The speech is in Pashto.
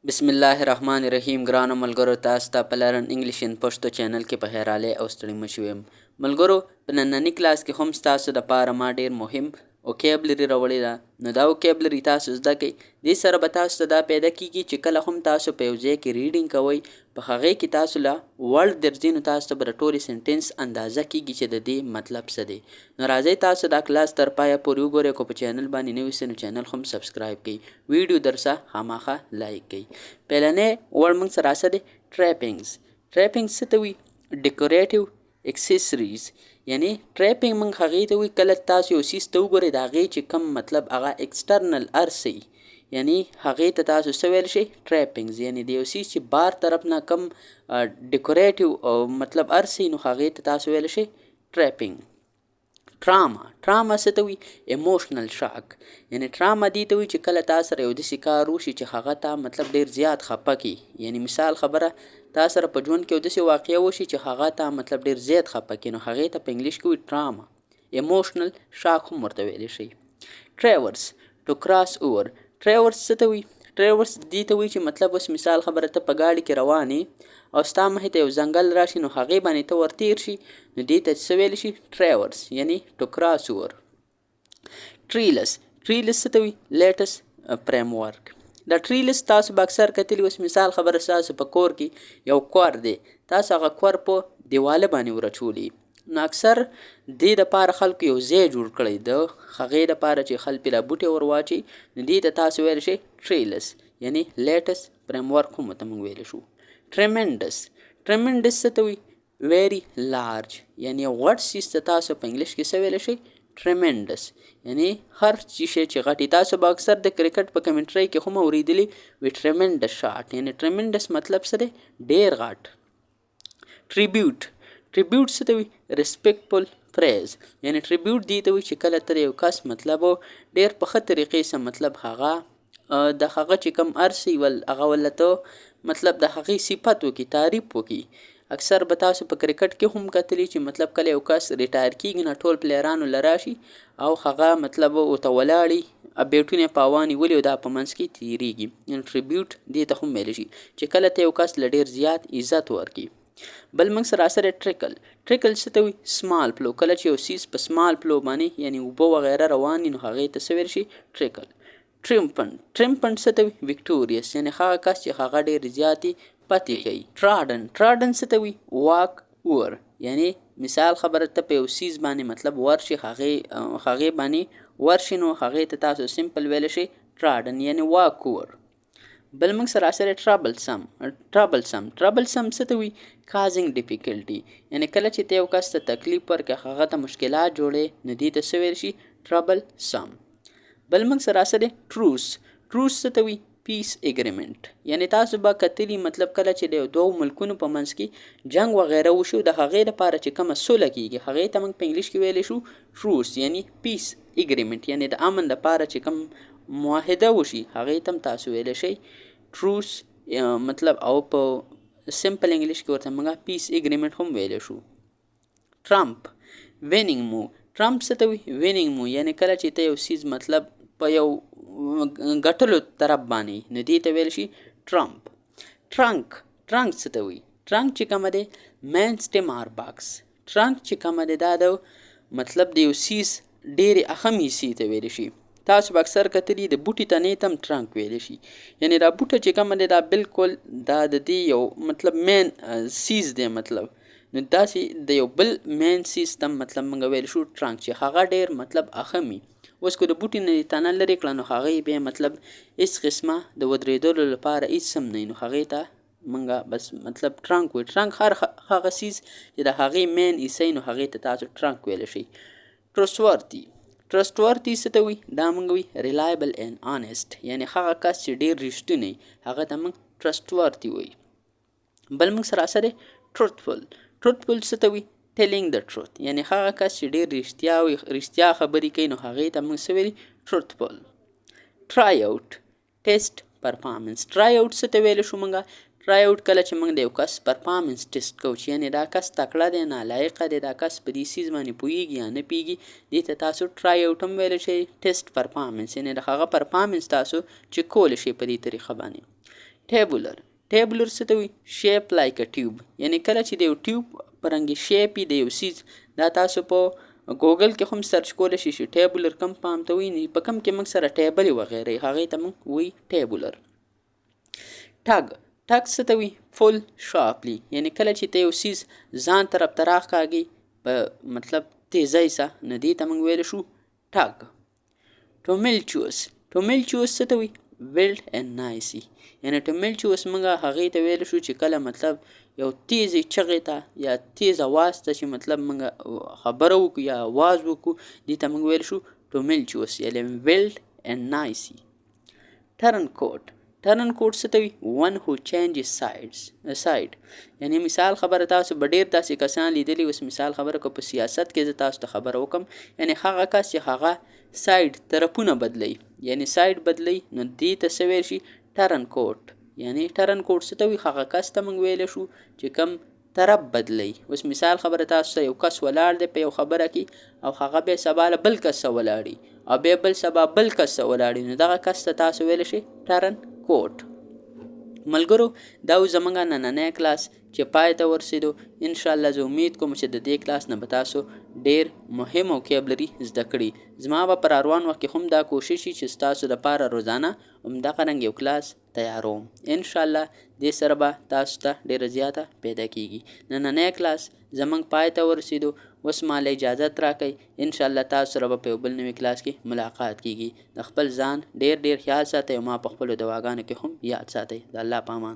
بسم الله الرحمن الرحیم. ګرانو ملګرو، تاسو ته په لرن انګلیش ان پښتو چینل کې په خیراله او ستړي مشو یم. ملګرو، په نننی کلاس کې هم تاسو د پاره ما ډیر مهم وکیبلری راوړی ده. نو دا وکیبلری تاسو زده کړئ. دې سره به تاسو ته دا پیدا کیږي چې کله هم تاسو په یو ځای کې ریډینګ کوئ، په هغې کې تاسو له ورډ درځي، نو تاسو ته به د ټولې سنټینس اندازه کیږي چې د دې مطلب څه دی. نو راځئ تاسو دا کلاس تر پایه پورې وګورئ. که په چینل باندې نوي سئ نو چینل هم سبسکرایب کړئ، ویډیو درسه خامخا لایک کړئ. پهلنی ورډ موږ سره څه دی؟ ټریپینګز. ټریپینګز څه ته وایي؟ ډیکوریټیو اکسیسریز. یعنی ټریپینګ موږ هغې ته وایي کله تاسو یو څیز ته وګورئ، د هغې چې کوم مطلب هغه ایکسټرنل ارسي، یعنی هغې ته تاسو څه ویلی شئ؟ ټریپینګز. یعنی د یو څیز چې بار طرف نه کم ډیکوریټیو مطلب ارسي، نو هغې ته تاسو ویلی شئ ټریپینګ. ټراما. ټراما څه ته وایي؟ ایموشنل شاک. یعنی ټراما دې ته وایي چې کله تا سره یو داسې کار وشي چې هغه تا مطلب ډېر زیات خفه کړي. یعنی مثال خبره، تا سره په ژوند کې یو داسې واقعه وشي چې هغه تا مطلب ډېر زیات خفه کړي، نو هغې ته په انګلیش کې وایي ټراما. ایموشنل شاک هم ورته ویلی شي. ټریورس. ټو کراس اوور. ټریورس څه ته وایي؟ ټریورس دې ته وایي چې مطلب اوس مثال خبره، ته په ګاډي کې روان یې او ستا مخې ته یو ځنګل راشي، نو هغې باندې ته ورتېر شي، نو دې ته څه ویلی شي؟ ټریورس. یعنی ټو کراس اوور. ټریلس. ټریلس څه ته وایي؟ لیټس فریم ورک. دا ټریلس تاسو به اکثر کتلي، اوس مثال خبره ستاسو په کور کې یو کور دی، تاسو هغه کور په دیواله باندې ورچولی، نو اکثر دې دپاره خلکو یو ځای جوړ کړی د هغې دپاره چې خلک پرې بوټي ور واچوي، نو دې ته تاسو ویلی شئ ټریلس. یعنی لیټس فریم ورک هم ورته موږ ویلی شو. ټریمنډس. ټریمنډس څه ته وایي؟ ویری لارج. یعنی یو غټ څیز ته تاسو په انګلیش کې څه ویلی شئ؟ ټریمنډس. یعنی هر شی چې غټي. تاسو به اکثر د کرکټ په کمنټرۍ کې هم اورېدلي وي ټریمنډس شاټ. یعنی ټریمنډس مطلب څه دی؟ ډېر غټ. ټریبیوټ. ټریبیوټ څه ته وایي؟ ریسپیکټفل پریز. یعنی ټریبیوټ دې ته وایي چې کله ته یو کس مطلب ډېر په ښه طریقې سره مطلب هغه د هغه چې کوم ارسي هغه ولله ته مطلب د هغې صفت وکړي، تعریف وکړي. اکثر به تاسو په کرکټ کې هم کتلی چې مطلب کله یو کس ریټایر کېږي، نو ټول پلیرانو له راشي او هغه مطلب ورته ولاړي، بیټونه یې په هوا نیولي او دا په منځ کې تېرېږي. یعنې ټریبیوټ دې ته هم ویلی شي چې کله ته یو کس له ډېر زیات عزت ورکړي. بل موږ سره اثر ټریکل. ټریکل څه ته وایي؟ سمال فلو. کله چې یو څیز په سمال فلو باندې یعنی اوبه وغیره روان وي، نو هغې ته څه ویلی شي؟ ټریکل. ټریمپنټ. ټریمپنټ څه ته وایي؟ ویکټوریس. یعنی هغه کس چې هغه ډېر زیاتې پتې کوي. ټراډن. ټراډن څه ته وایي؟ واک اوور. یعنی مثال خبره، ته په یو څیز باندې مطلب ورشي، هغې باندې ورشي، نو هغې ته تاسو سمپل ویلی شئ ټراډن. یعنی واک اوور. بل موږ سره اثر ټرابلسم. ټرابلسم. ټرابلسم څه ته وایي؟ کازینګ ډیفیکلټي. یعنی کله چې ته یو کس ته تکلیف ورکړې، هغه ته مشکلات جوړې، نو دې ته څه ویل شي؟ ټرابلسم. بل موږ سره اثر ټروس. ټروس څه ته وایي؟ پیس اګریمنټ. یعنی تاسو به کتلي مطلب کله چې د دوو ملکونو په منځ کې جنګ وغیره وشو، د هغې لپاره چې کومه سوله کېږي، هغې ته موږ په انګلیش کې ویلی شو ټروس. یعنی پیس اګریمنټ. یعنی د امن لپاره چې کوم معاهده وشي، هغې ته هم تاسو ویلی شئ ټروس مطلب، او په سمپل انګلیش کې ورته موږ پیس اګریمنټ هم ویلی شو. ټرمپ. وینینګ مو. ټرمپ څه ته وایي؟ وینینګ مو. یعنی کله چې ته یو څیز مطلب په یو ګټلو طرف باندې، نو دې ته ویل شي ټرمپ. ټرنک. ټرنک څه ته وایي؟ ټرنک چې کومه دی؟ مین سټیم آر باکس. ټرنک چې کومه دی، دا د مطلب د یو څیز ډېرې اهم حصې ته ویلی شي. تاسو به اکثر کتلي د بوټي تنې ته هم ټرنک ویلی شي. یعنی دا بوټه چې کومه دی، دا بالکل دا د دې یو مطلب مین سیز دی مطلب، نو داسې د یو بل مین سیز ته مطلب موږ ویلی شو ټرنک، چې هغه ډېر مطلب اهم وي. اوس که د بوټي نه تنه لرې کړه، نو هغې بیا مطلب هېڅ قسمه د ودرېدلو لپاره هېڅ هم نه وي، نو هغې ته موږ بس مطلب ټرنک وایو. ټرنک هغه سیز چې د هغې مین حصه نو هغې ته تاسو ټرنک ویلی شئ. ټرسټورتي. ټرسټورتي څه ته وایي؟ دا موږ وایي ریلایبل اینډ آنیسټ. یعنی هغه کس چې ډېر رښتونی، هغه ته موږ ټرسټورتي وایي. بل موږ سره اثر ټروتفل. ټروتفل څه ته وایي؟ ټیلینګ د ټروت. یعنی هغه کس چې ډېر رښتیا خبرې کوي، نو هغې ته موږ څه ویلي؟ ټروتفل. ټرای اوټ. ټیسټ پرفارمنس. ټرای اوټ څه ته ویلی شو موږ؟ ټرای اوټ کله چې موږ د یو کس پرفارمنس ټیسټ کوو، چې یعنې دا کس تکړه دی، نالایقه دی، دا کس په دې څیز باندې پوهېږي یا نه پوهېږي، دې ته تاسو ټرای اوټ هم ویلی شئ. ټیسټ پرفارمنس. یعنې د هغه پرفارمنس تاسو چې کولی شئ په دې طریقه باندې. ټیبولر څه ته وي؟ شیپ لایک ا ټیوب، یعنی کله چې د یو ټیوب په رنګ شیپ د یو سیز، دا تاسو په ګوګل کې هم سرچ کولی شئ چې ټیبولر کوم فارم ته وایي، په کوم کې موږ سره ټیبل وغیره هغې ته موږ وایي ټیبولر. ټګ څه ته وي؟ فول شارپلی، یعنی کله چې ته یو سیز ځان طرف ته راښکاږي په مطلب تیزۍ سره، نو دې ته موږ ویلی شو ټګ. ټومیلچوس څه ته وي؟ ویلډ اینډ نایسي، یعنی ټومیلچوس موږ هغې ته ویلی شو چې کله مطلب یو تیزې چغې ته یا تیز اواز ته چې مطلب موږ خبره وکړو یا اواز وکړو، دې ته موږ ویلی شو ټومیلچوس، یعنی ویلډ اینډ نایسي. ټرن کوټ څه ته وي؟ ون هو چینجز ساید، یعنی مثال خبره تاسو به ډېر داسې کسان لیدلي، اوس مثال خبره که په سیاست کې زه تاسو ته خبره وکړم، یعنی هغه کس چې هغه ساید طرفونه بدلی، یعنی ساید بدلی، نو دې ته څه ویل شي؟ ټرن کوټ. یعنی ټرن کوټ څه ته وي؟ هغه کس ته موږ ویلی شو چې کوم طرف بدلی. اوس مثال خبره تاسو ته یو کس ولاړ دی په یو خبره کې، او هغه بیا سبا له بل کس سره ولاړي، او بیا بل سبا بل کس سره ولاړي، نو دغه کس ته تاسو ویلی شئ ټرن کوټ. ملګرو دا و زموږ نننی کلاس چې پای ته ورسېدو. انشاءالله زه امید کوم چې د دې کلاس نه به تاسو ډېر مهم وکیبلري زده کړي. زما به پر روان وخت کې هم دا کوشش وي چې ستاسو دپاره روزانه همدغه رنګ یو کلاس تیاروم. انشاءالله دې سره به تاسو ته ډېره زیاته پیدا کیږي. نننی کلاس زموږ پای ته ورسېدو. اوس ماله اجازت راکئ، انشاءالله تاسو سره به په یو بل نوي کلاس کې ملاقات کیږي. د خپل ځان ډېر خیال ساتئ، او ما په خپلو دواګانو کې هم یاد ساتئ. د الله په امان.